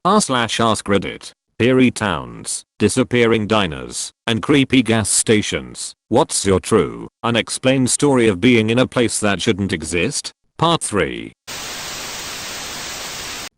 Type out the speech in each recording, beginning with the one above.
r/AskReddit. Eerie towns, disappearing diners, and creepy gas stations. What's your true, unexplained story of being in a place that shouldn't exist? Part 3.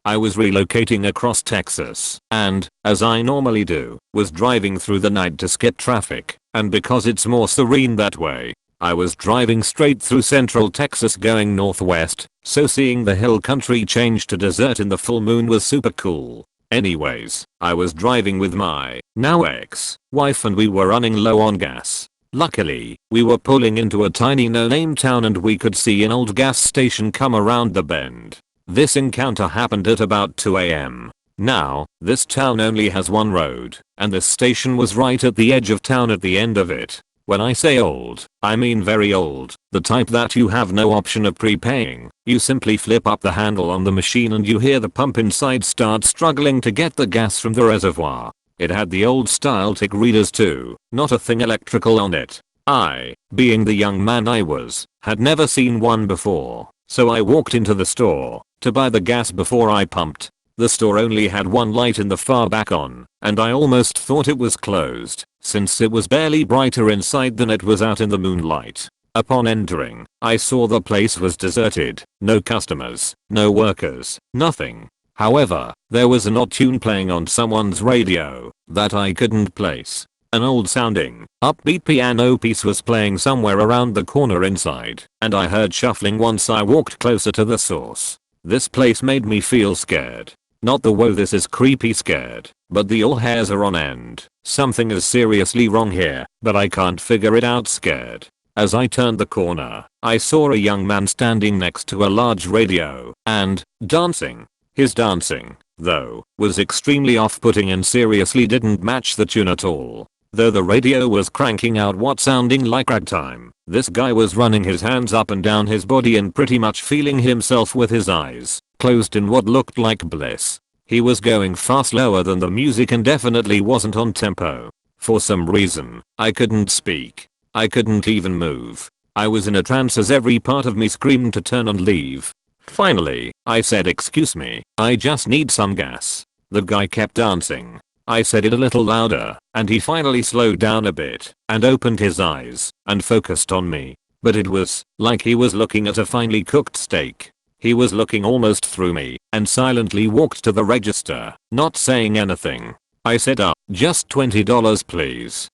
I was relocating across Texas and, as I normally do, was driving through the night to skip traffic, and because it's more serene that way, I was driving straight through central Texas going northwest, so seeing the hill country change to desert in the full moon was super cool. Anyways, I was driving with my now ex-wife and we were running low on gas. Luckily, we were pulling into a tiny no-name town and we could see an old gas station come around the bend. This encounter happened at about 2 AM. Now, this town only has one road, and the station was right at the edge of town at the end of it. When I say old, I mean very old, the type that you have no option of prepaying. You simply flip up the handle on the machine and you hear the pump inside start struggling to get the gas from the reservoir. It had the old style tick readers too, not a thing electrical on it. I, being the young man I was, had never seen one before, so I walked into the store to buy the gas before I pumped. The store only had one light in the far back on, and I almost thought it was closed, since it was barely brighter inside than it was out in the moonlight. Upon entering, I saw the place was deserted, no customers, no workers, nothing. However, there was an odd tune playing on someone's radio that I couldn't place. An old sounding, upbeat piano piece was playing somewhere around the corner inside, and I heard shuffling once I walked closer to the source. This place made me feel scared. Not the whoa this is creepy scared, but the all hairs are on end. Something is seriously wrong here, but I can't figure it out scared. As I turned the corner, I saw a young man standing next to a large radio and dancing. His dancing, though, was extremely off-putting and seriously didn't match the tune at all. Though the radio was cranking out what sounding like ragtime, this guy was running his hands up and down his body and pretty much feeling himself with his eyes closed in what looked like bliss. He was going far slower than the music and definitely wasn't on tempo. For some reason, I couldn't speak. I couldn't even move. I was in a trance as every part of me screamed to turn and leave. Finally, I said, "Excuse me, I just need some gas." The guy kept dancing. I said it a little louder, and he finally slowed down a bit and opened his eyes and focused on me. But it was like he was looking at a finely cooked steak. He was looking almost through me and silently walked to the register, not saying anything. I said, just $20 please."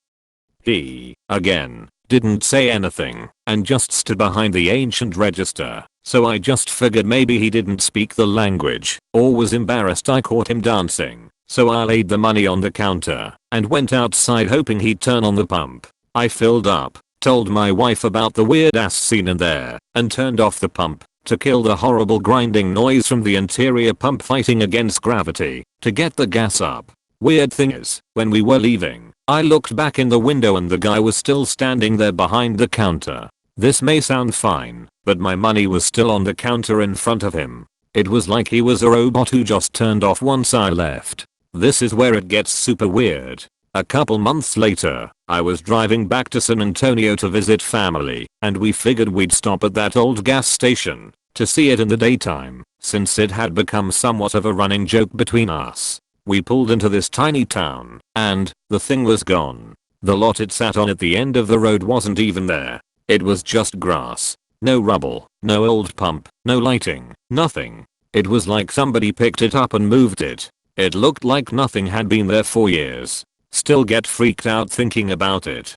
He, again, didn't say anything and just stood behind the ancient register. So I just figured maybe he didn't speak the language or was embarrassed I caught him dancing. So I laid the money on the counter and went outside hoping he'd turn on the pump. I filled up, told my wife about the weird ass scene in there, and turned off the pump to kill the horrible grinding noise from the interior pump fighting against gravity to get the gas up. Weird thing is, when we were leaving, I looked back in the window and the guy was still standing there behind the counter. This may sound fine, but my money was still on the counter in front of him. It was like he was a robot who just turned off once I left. This is where it gets super weird. A couple months later, I was driving back to San Antonio to visit family, and we figured we'd stop at that old gas station to see it in the daytime, since it had become somewhat of a running joke between us. We pulled into this tiny town, and the thing was gone. The lot it sat on at the end of the road wasn't even there. It was just grass. No rubble, no old pump, no lighting, nothing. It was like somebody picked it up and moved it. It looked like nothing had been there for years. Still get freaked out thinking about it.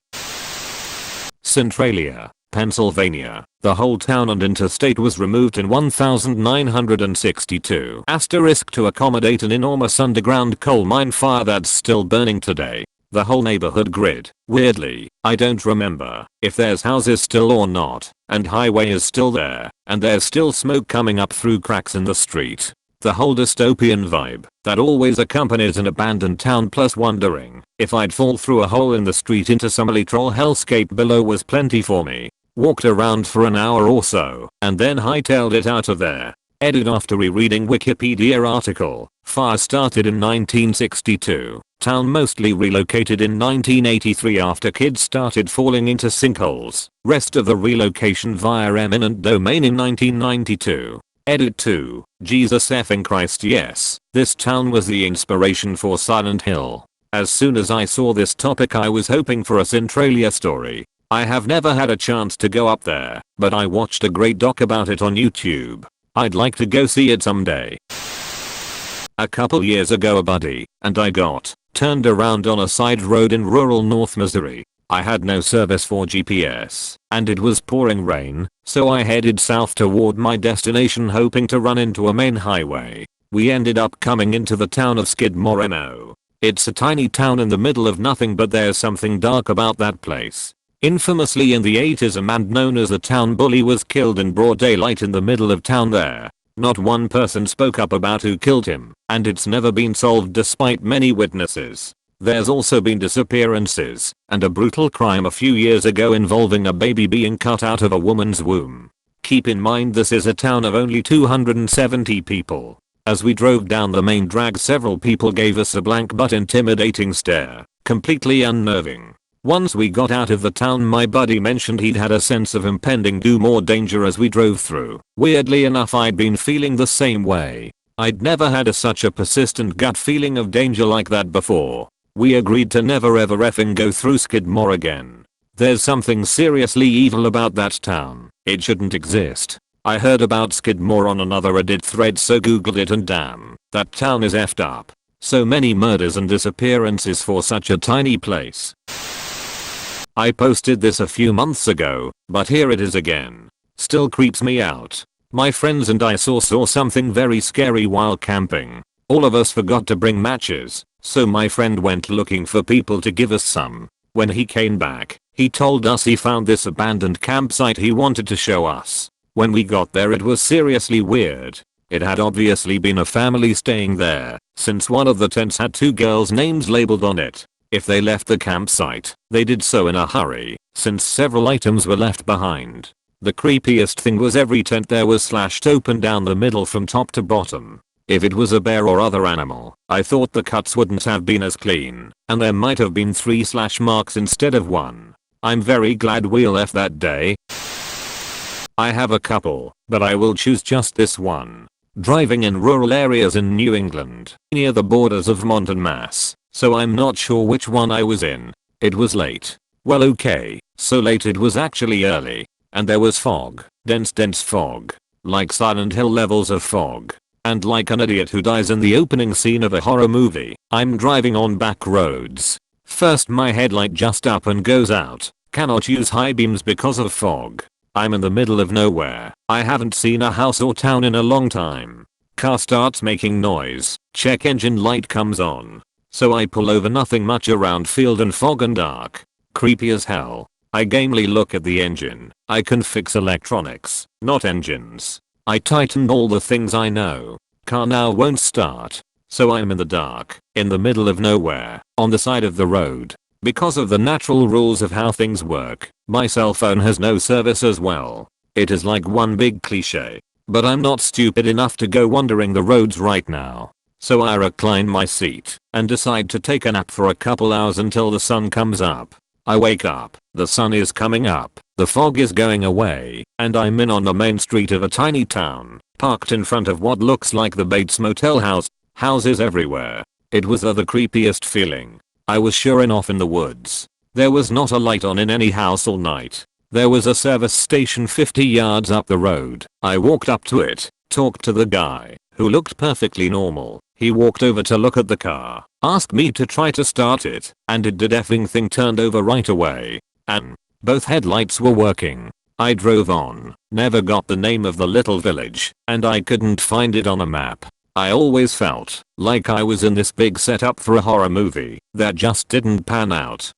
Centralia, Pennsylvania. The whole town and interstate was removed in 1962 to accommodate an enormous underground coal mine fire that's still burning today. The whole neighborhood grid, weirdly, I don't remember if there's houses still or not, and highway is still there, and there's still smoke coming up through cracks in the street. The whole dystopian vibe that always accompanies an abandoned town plus wondering if I'd fall through a hole in the street into some literal hellscape below was plenty for me. Walked around for an hour or so and then hightailed it out of there. Edit after rereading Wikipedia article. Fire started in 1962. Town mostly relocated in 1983 after kids started falling into sinkholes. Rest of the relocation via eminent domain in 1992. Edit 2. Jesus effing Christ, yes. This town was the inspiration for Silent Hill. As soon as I saw this topic I was hoping for a Centralia story. I have never had a chance to go up there, but I watched a great doc about it on YouTube. I'd like to go see it someday. A couple years ago a buddy and I got turned around on a side road in rural North Missouri. I had no service for GPS, and it was pouring rain, so I headed south toward my destination hoping to run into a main highway. We ended up coming into the town of Skidmore, MO. It's a tiny town in the middle of nothing, but there's something dark about that place. Infamously in the 80s a man known as the town bully was killed in broad daylight in the middle of town there. Not one person spoke up about who killed him, and it's never been solved despite many witnesses. There's also been disappearances, and a brutal crime a few years ago involving a baby being cut out of a woman's womb. Keep in mind this is a town of only 270 people. As we drove down the main drag several people gave us a blank but intimidating stare, completely unnerving. Once we got out of the town my buddy mentioned he'd had a sense of impending doom or danger as we drove through. Weirdly enough I'd been feeling the same way. I'd never had such a persistent gut feeling of danger like that before. We agreed to never ever effing go through Skidmore again. There's something seriously evil about that town. It shouldn't exist. I heard about Skidmore on another Reddit thread so googled it and damn, that town is effed up. So many murders and disappearances for such a tiny place. I posted this a few months ago, but here it is again. Still creeps me out. My friends and I saw something very scary while camping. All of us forgot to bring matches, so my friend went looking for people to give us some. When he came back, he told us he found this abandoned campsite he wanted to show us. When we got there it was seriously weird. It had obviously been a family staying there, since one of the tents had 2 girls' names labeled on it. If they left the campsite, they did so in a hurry, since several items were left behind. The creepiest thing was every tent there was slashed open down the middle from top to bottom. If it was a bear or other animal, I thought the cuts wouldn't have been as clean, and there might have been 3 slash marks instead of 1. I'm very glad we left that day. I have a couple, but I will choose just this one. Driving in rural areas in New England, near the borders of Vermont and Mass, so I'm not sure which one I was in. It was late. Well okay, so late it was actually early. And there was fog, dense fog. Like Silent Hill levels of fog. And like an idiot who dies in the opening scene of a horror movie, I'm driving on back roads. First my headlight just up and goes out. Cannot use high beams because of fog. I'm in the middle of nowhere. I haven't seen a house or town in a long time. Car starts making noise. Check engine light comes on. So I pull over, nothing much around, field and fog and dark. Creepy as hell. I gamely look at the engine. I can fix electronics, not engines. I tighten all the things I know. Car now won't start. So I'm in the dark, in the middle of nowhere, on the side of the road. Because of the natural rules of how things work, my cell phone has no service as well. It is like one big cliche. But I'm not stupid enough to go wandering the roads right now. So I recline my seat and decide to take a nap for a couple hours until the sun comes up. I wake up, the sun is coming up, the fog is going away, and I'm in on the main street of a tiny town, parked in front of what looks like the Bates Motel house. Houses everywhere. It was the creepiest feeling. I was sure enough in the woods. There was not a light on in any house all night. There was a service station 50 yards up the road. I walked up to it, talked to the guy, who looked perfectly normal. He walked over to look at the car, asked me to try to start it, and it did. Effing thing turned over right away. And both headlights were working. I drove on, never got the name of the little village, and I couldn't find it on a map. I always felt like I was in this big setup for a horror movie that just didn't pan out.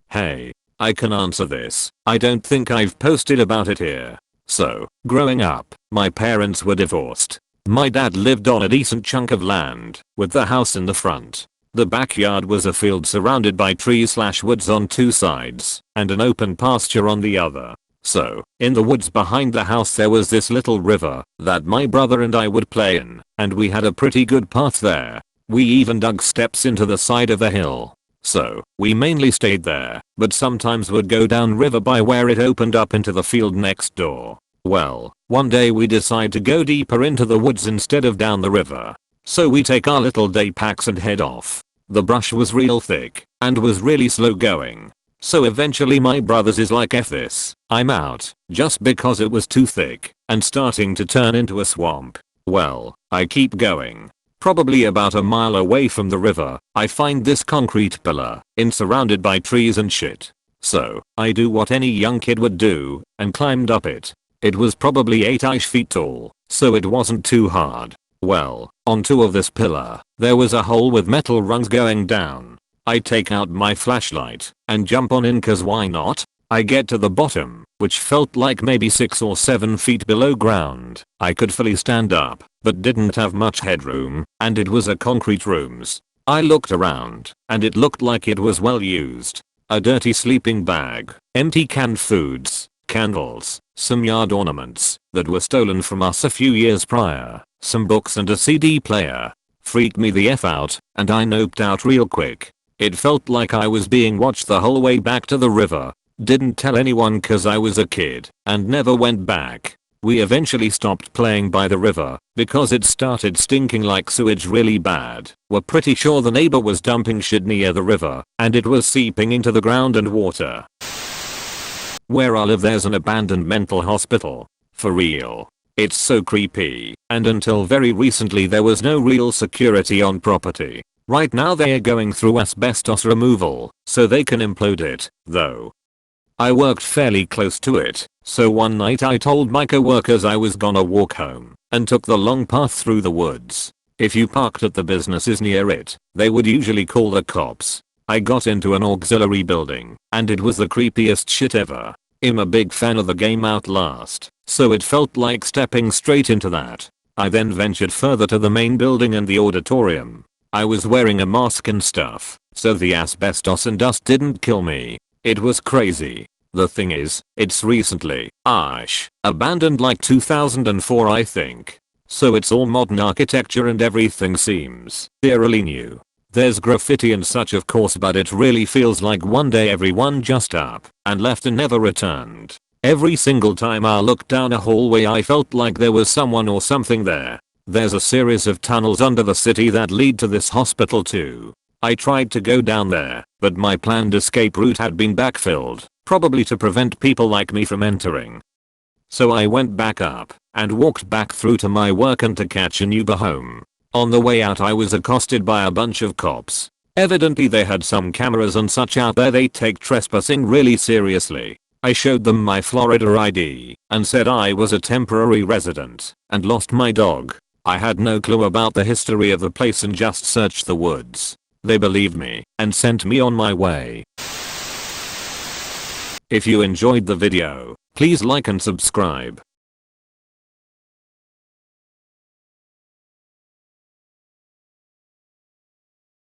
Hey, I can answer this. I don't think I've posted about it here. So, growing up, my parents were divorced. My dad lived on a decent chunk of land, with the house in the front. The backyard was a field surrounded by trees/woods on 2 sides, and an open pasture on the other. So, in the woods behind the house there was this little river that my brother and I would play in, and we had a pretty good path there. We even dug steps into the side of a hill. So, we mainly stayed there, but sometimes would go down river by where it opened up into the field next door. Well, one day we decide to go deeper into the woods instead of down the river. So we take our little day packs and head off. The brush was real thick and was really slow going. So eventually my brothers is like F this, I'm out, just because it was too thick and starting to turn into a swamp. Well, I keep going. Probably about a mile away from the river, I find this concrete pillar surrounded by trees and shit. So, I do what any young kid would do and climbed up it. It was probably 8-ish feet tall, so it wasn't too hard. Well, on top of this pillar, there was a hole with metal rungs going down. I take out my flashlight and jump on in cause why not? I get to the bottom, which felt like maybe 6 or 7 feet below ground. I could fully stand up, but didn't have much headroom, and it was a concrete rooms. I looked around, and it looked like it was well used. A dirty sleeping bag, empty canned foods, candles, some yard ornaments that were stolen from us a few years prior, some books and a CD player. Freaked me the F out, and I noped out real quick. It felt like I was being watched the whole way back to the river. Didn't tell anyone cause I was a kid and never went back. We eventually stopped playing by the river because it started stinking like sewage really bad. We're pretty sure the neighbor was dumping shit near the river and it was seeping into the ground and water. Where I live there's an abandoned mental hospital. For real. It's so creepy, and until very recently there was no real security on property. Right now they are going through asbestos removal so they can implode it, though. I worked fairly close to it, so one night I told my coworkers I was gonna walk home and took the long path through the woods. If you parked at the businesses near it, they would usually call the cops. I got into an auxiliary building and it was the creepiest shit ever. I'm a big fan of the game Outlast, so it felt like stepping straight into that. I then ventured further to the main building and the auditorium. I was wearing a mask and stuff, so the asbestos and dust didn't kill me. It was crazy. The thing is, it's recently abandoned like 2004 I think. So it's all modern architecture and everything seems eerily new. There's graffiti and such of course, but it really feels like one day everyone just up and left and never returned. Every single time I looked down a hallway I felt like there was someone or something there. There's a series of tunnels under the city that lead to this hospital too. I tried to go down there, but my planned escape route had been backfilled, probably to prevent people like me from entering. So I went back up and walked back through to my work and to catch an Uber home. On the way out I was accosted by a bunch of cops. Evidently they had some cameras and such out there. They take trespassing really seriously. I showed them my Florida ID and said I was a temporary resident and lost my dog. I had no clue about the history of the place and just searched the woods. They believed me and sent me on my way. If you enjoyed the video, please like and subscribe.